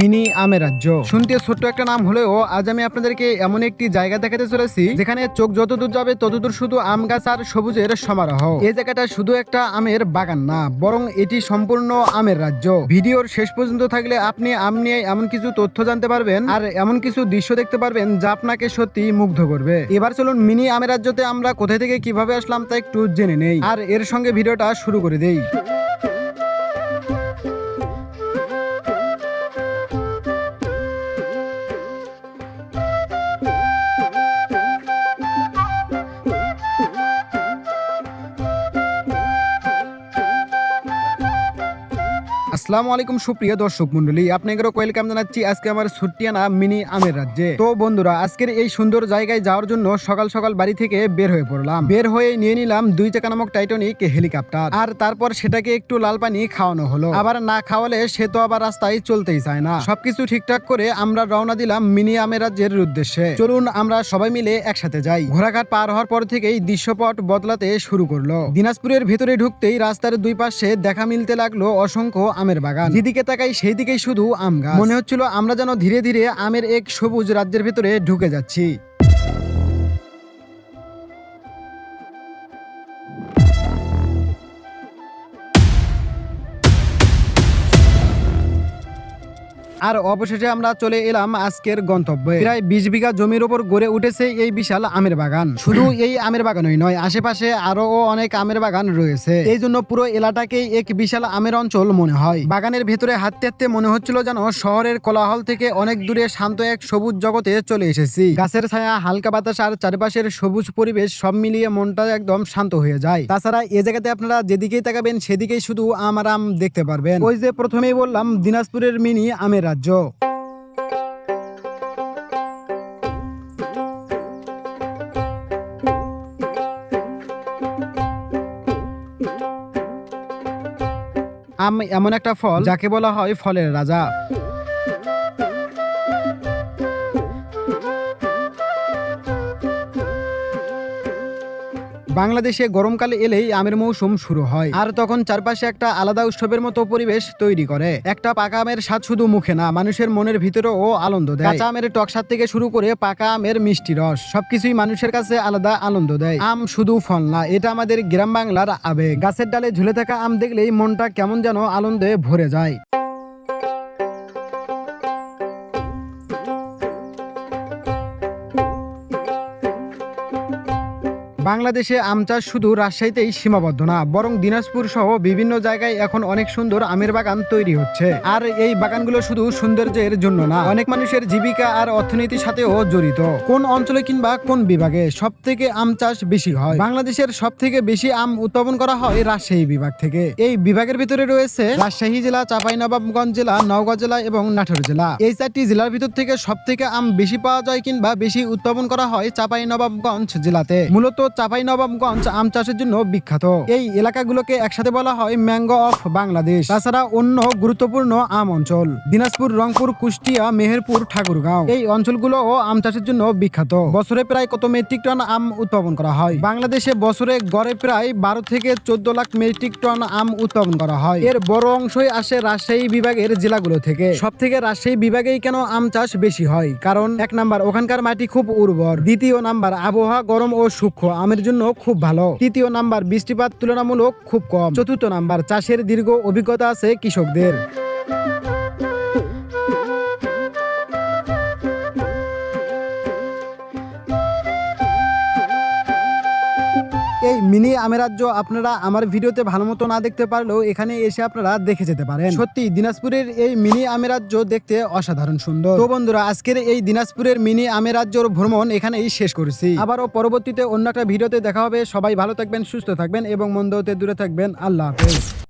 Mini আমের রাজ্য। শুনতে ছোট্ট একটা নাম হলেও আজ আমি আপনাদেরকে এমন একটি জায়গা দেখাতে চলেছি যেখানে চোখ যতদূর যাবে ততদূর শুধু আম গাছ আর সবুজের সমারোহ। এই জায়গাটা শুধু একটা আমের বাগান না, বরং এটি সম্পূর্ণ আমের রাজ্য। ভিডিওর শেষ পর্যন্ত থাকলে আপনি আম নিয়ে এমন কিছু তথ্য জানতে পারবেন আর এমন কিছু দৃশ্য দেখতে পারবেন যা আপনাকে সত্যি মুগ্ধ করবে। এবার চলুন মিনি আমের রাজ্যতে আমরা কোথা থেকে কিভাবে আসলাম তা একটু জেনে নেই আর এর সঙ্গে ভিডিওটা শুরু করে দেই। আসসালামু আলাইকুম সুপ্রিয় দর্শক মন্ডলী, আপনাদেরও ওয়েলকাম জানাচ্ছি আজকে আমার ছুটিয়ানা মিনি আমের রাজ্যে। তো বন্ধুরা, আজকের এই সুন্দর জায়গায় যাওয়ার জন্য সকাল সকাল বাড়ি থেকে বের হয়ে পড়লাম। বের হয়ে নিয়ে নিলাম 2 চাকা নামক টাইটানিক হেলিকপ্টার, আর তারপর সেটাকে একটু লাল পানি খাওয়ানো হলো। আবার না খাওয়ালে সে তো আবার রাস্তায় চলতেই চায় না। সবকিছু ঠিকঠাক করে আমরা রওনা দিলাম মিনি আমের রাজ্যের উদ্দেশ্যে। চলুন আমরা সবাই মিলে একসাথে যাই। ঘোড়াঘাট পার হওয়ার পর থেকেই দৃশ্যপট বদলাতে শুরু করলো। দিনাজপুরের ভেতরে ঢুকতেই রাস্তার দুই পাশে দেখা মিলতে লাগলো অসংখ্য আমের বাগান। যেদিকে তাকাই সেই দিকেই শুধু আম গাছ। মনে হচ্ছিল আমরা যেন ধীরে ধীরে আমের এক সবুজ রাজ্যের ভেতরে ঢুকে যাচ্ছি। আর অবশেষে আমরা চলে এলাম আজকের গন্তব্যে। প্রায় 20 বিঘা জমির উপর গড়ে উঠেছে এই বিশাল আমের বাগান। শুধু এই আমের বাগানই নয়, আশেপাশে আরো অনেক আমের বাগান রয়েছে। এই জন্য পুরো এলাকাকেই এক বিশাল আমের অঞ্চল মনে হয়। বাগানের ভেতরে হাঁটতে হাঁটতে মনে হচ্ছিল যেন শহরের কোলাহল থেকে অনেক দূরে শান্ত এক সবুজ জগতে চলে এসেছি। গাছের ছায়া, হালকা বাতাস আর চারপাশের সবুজ পরিবেশ সব মিলিয়ে মনটা একদম শান্ত হয়ে যায়। তাছাড়া এই জায়গাতে আপনারা যেদিকেই তাকাবেন সেদিকেই শুধু আম আর আম দেখতে পারবেন। ওই যে প্রথমেই বললাম, দিনাজপুরের মিনি আমের রাজ্য। আম এমন একটা ফল যাকে বলা হয় ফলের রাজা। বাংলাদেশে গরমকালে এলেই আমের মৌসুম শুরু হয়, আর তখন চারপাশে একটা আলাদা উৎসবের মতো পরিবেশ তৈরি করে। একটা পাকা আমের স্বাদ শুধু মুখে না, মানুষের মনের ভিতরেও আনন্দ দেয়। কাঁচা আমের টক স্বাদ থেকে শুরু করে পাকা আমের মিষ্টি রস, সবকিছুই মানুষের কাছে আলাদা আনন্দ দেয়। আম শুধু ফল না, এটা আমাদের গ্রাম বাংলার আবেগ। গাছের ডালে ঝুলে থাকা আম দেখলেই মনটা কেমন যেন আনন্দে ভরে যায়। বাংলাদেশে আম চাষ শুধু রাজশাহীতেই সীমাবদ্ধ না, বরং দিনাজপুর সহ বিভিন্ন জায়গায় এখন অনেক সুন্দর আমের বাগান তৈরি হচ্ছে। আর এই বাগানগুলো শুধু সৌন্দর্যের জন্য না, অনেক মানুষের জীবিকা আর অর্থনীতির সাথেও জড়িত। কোন অঞ্চলে কিংবা কোন বিভাগে সব থেকে আম চাষ বেশি হয়? বাংলাদেশের সব থেকে বেশি আম উৎপাদন করা হয় রাজশাহী বিভাগ থেকে। এই বিভাগের ভিতরে রয়েছে রাজশাহী জেলা, চাঁপাইনবাবগঞ্জ জেলা, নওগাঁ জেলা এবং নাটোর জেলা। এই 4টি জেলার ভিতর থেকে সব থেকে আম বেশি পাওয়া যায় কিংবা বেশি উৎপাদন করা হয় চাঁপাইনবাবগঞ্জ জেলাতে। মূলত চাঁপাইনবাবগঞ্জ আম চাষের জন্য বিখ্যাত। এই এলাকাগুলোকে একসাথে বলা হয় ম্যাঙ্গো অফ বাংলাদেশ। তাছাড়া অন্য গুরুত্বপূর্ণ আম অঞ্চল দিনাজপুর, রংপুর, কুষ্টিয়া, মেহেরপুর, ঠাকুরগাঁও, এই অঞ্চলগুলো আম চাষের জন্য বিখ্যাত। বছরে প্রায় কত মেট্রিক টন আম উৎপাদন করা হয়? বাংলাদেশে বছরে গড়ে প্রায় 12 থেকে 14 লাখ মেট্রিক টন আম উৎপাদন করা হয়। এর বড় অংশই আসে রাজশাহী বিভাগের জেলাগুলো থেকে। সব থেকে রাজশাহী বিভাগেই কেন আম চাষ বেশি হয়? কারণ 1 নাম্বার, ওখানকার মাটি খুব উর্বর। 2য় নাম্বার, আবহাওয়া গরম ও সূক্ষ্ম, আমের জন্য খুব ভালো। 3য় নাম্বার, বৃষ্টিপাত তুলনামূলক খুব কম। 4র্থ নাম্বার, চাষের দীর্ঘ অভিজ্ঞতা আছে কৃষকদের। এই মিনি আমের রাজ্য আপনারা আমার ভিডিওতে ভালো মতো না দেখতে পারলেও এখানে এসে আপনারা দেখে যেতে পারেন। সত্যি দিনাজপুরের এই মিনি আমের রাজ্য দেখতে অসাধারণ সুন্দর। তো বন্ধুরা, আজকের এই দিনাজপুরের মিনি আমের রাজ্যর ভ্রমণ এখানেই শেষ করেছি। আবারও পরবর্তীতে অন্য একটা ভিডিওতে দেখা হবে। সবাই ভালো থাকবেন, সুস্থ থাকবেন এবং মন্দ হতে দূরে থাকবেন। আল্লাহ হাফেজ।